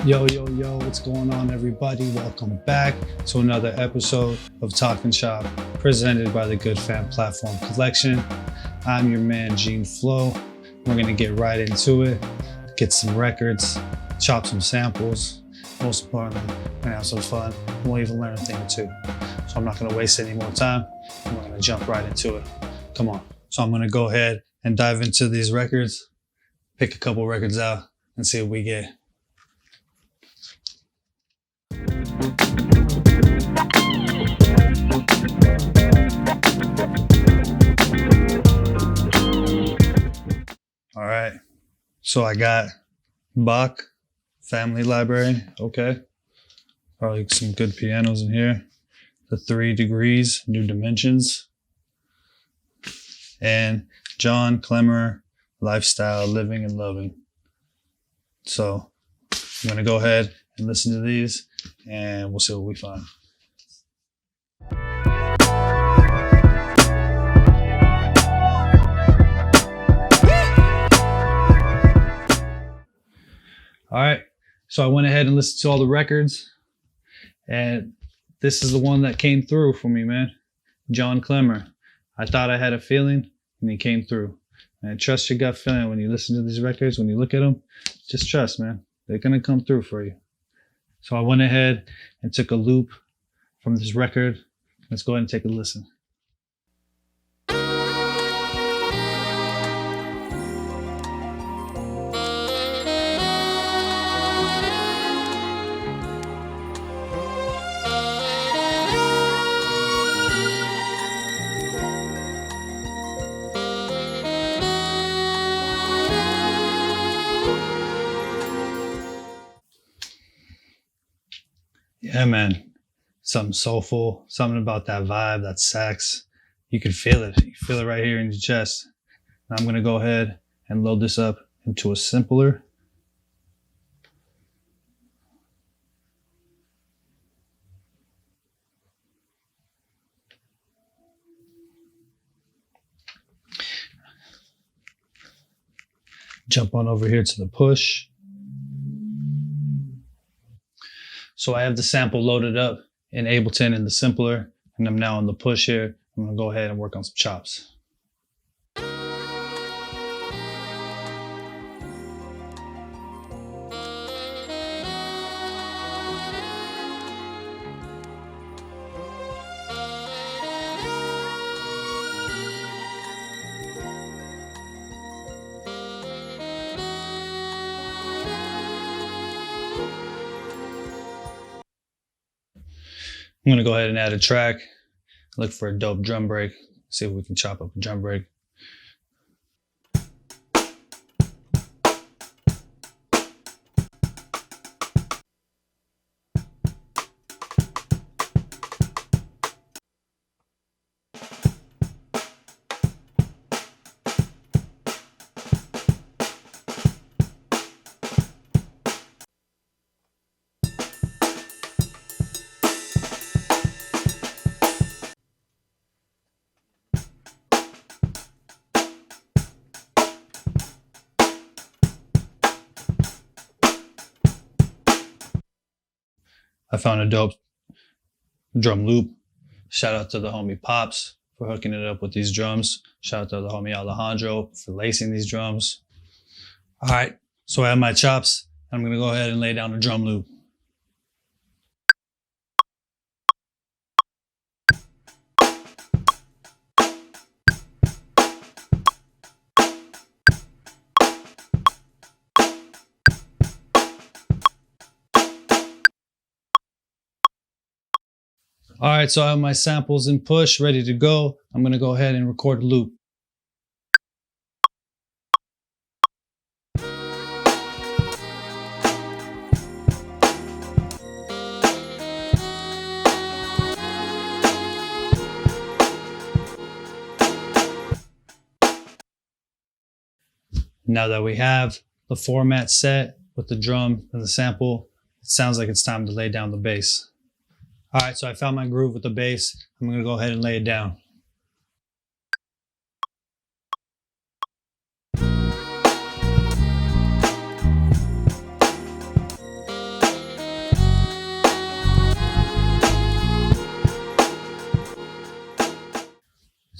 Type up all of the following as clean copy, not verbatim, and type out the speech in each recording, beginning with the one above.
Yo, what's going on, everybody? Welcome back to another episode of Talking Shop, presented by the Good Fam Platform Collection. I'm your man, Gene Flo. We're going to get right into it, get some records, chop some samples. Most importantly, we're going to have some fun. We'll even learn a thing or two. So I'm not going to waste any more time. We're going to jump right into it. Come on. So I'm going to go ahead and dive into these records, pick a couple records out, and see what we get. All right, so I got Bach, Family Library, okay. Probably some good pianos in here. The 3 Degrees, New Dimensions. And John Clemmer, Lifestyle, Living and Loving. So I'm gonna go ahead and listen to these and we'll see what we find. All right, so I went ahead and listened to all the records, and this is the one that came through for me, man. John Clemmer. I thought I had a feeling, and he came through. And trust your gut feeling when you listen to these records, when you look at them, just trust, man. They're gonna come through for you. So I went ahead and took a loop from this record. Let's go ahead and take a listen. Yeah, man. Something soulful, something about that vibe, that sax. You can feel it. You feel it right here in your chest. Now I'm going to go ahead and load this up into a simpler. Jump on over here to the push. So I have the sample loaded up in Ableton in the simpler, and I'm now on the push here. I'm gonna go ahead and work on some chops. I'm gonna go ahead and add a track, look for a dope drum break, see if we can chop up a drum break. I found a dope drum loop. Shout out to the homie Pops for hooking it up with these drums. Shout out to the homie Alejandro for lacing these drums. All right, so I have my chops. I'm gonna go ahead and lay down the drum loop. All right, so I have my samples in push ready to go. I'm gonna go ahead and record a loop. Now that we have the format set with the drum and the sample, it sounds like it's time to lay down the bass. All right, so I found my groove with the bass. I'm gonna go ahead and lay it down.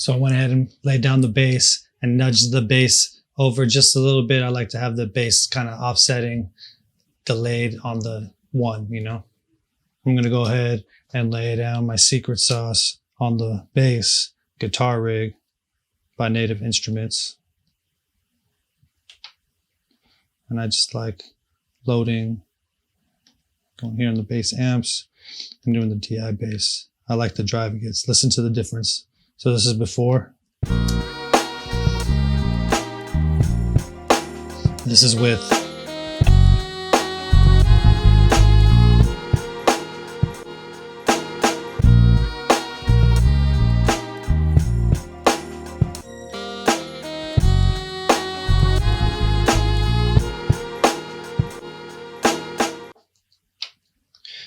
So I went ahead and laid down the bass and nudged the bass over just a little bit. I like to have the bass kind of offsetting, delayed on the one, you know. I'm going to go ahead and lay down my secret sauce on the bass Guitar Rig by Native Instruments. And I just like loading, going here on the bass amps, and doing the DI bass. I like the drive it gets. Listen to the difference. So this is before. This is with.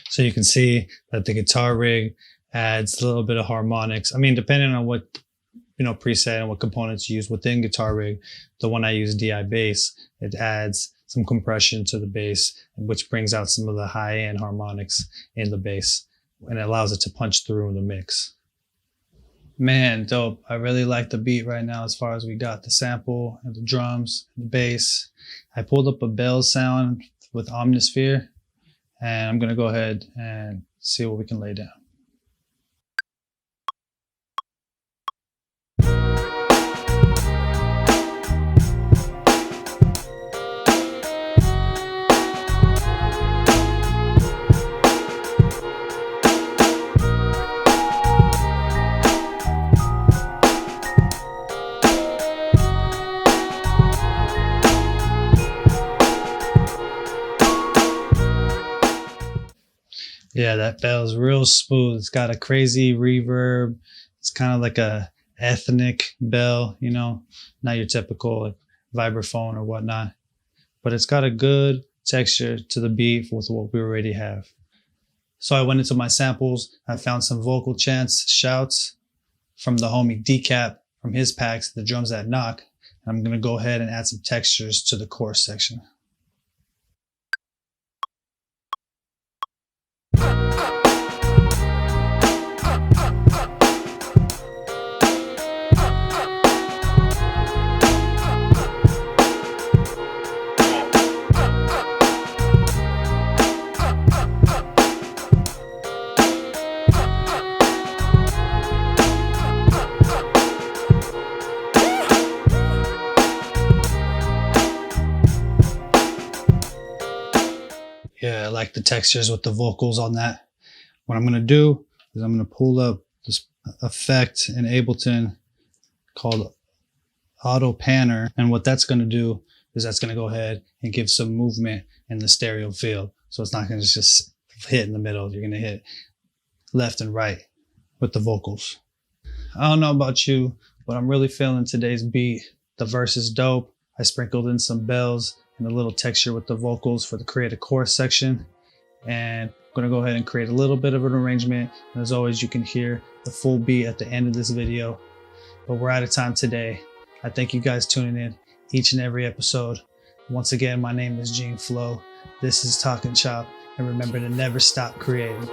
So you can see that the Guitar Rig adds a little bit of harmonics. I mean, depending on what, preset and what components you use within Guitar Rig, the one I use, DI bass, it adds some compression to the bass, which brings out some of the high-end harmonics in the bass, and it allows it to punch through in the mix. Man, dope. I really like the beat right now as far as we got the sample and the drums, and the bass. I pulled up a bell sound with Omnisphere, and I'm going to go ahead and see what we can lay down. Yeah, that bell is real smooth. It's got a crazy reverb. It's kind of like a ethnic bell, not your typical vibraphone or whatnot. But it's got a good texture to the beat with what we already have. So I went into my samples. I found some vocal chants, shouts from the homie Decap from his packs, the drums that knock. And I'm going to go ahead and add some textures to the chorus section. Yeah, I like the textures with the vocals on that. What I'm going to do is I'm going to pull up this effect in Ableton called Auto Panner. And what that's going to do is that's going to go ahead and give some movement in the stereo field. So it's not going to just hit in the middle. You're going to hit left and right with the vocals. I don't know about you, but I'm really feeling today's beat. The verse is dope. I sprinkled in some bells and a little texture with the vocals for the create a chorus section. And I'm going to go ahead and create a little bit of an arrangement. And as always, you can hear the full beat at the end of this video. But we're out of time today. I thank you guys tuning in each and every episode. Once again, my name is Gene Flo. This is Talking Chop. And remember to never stop creating.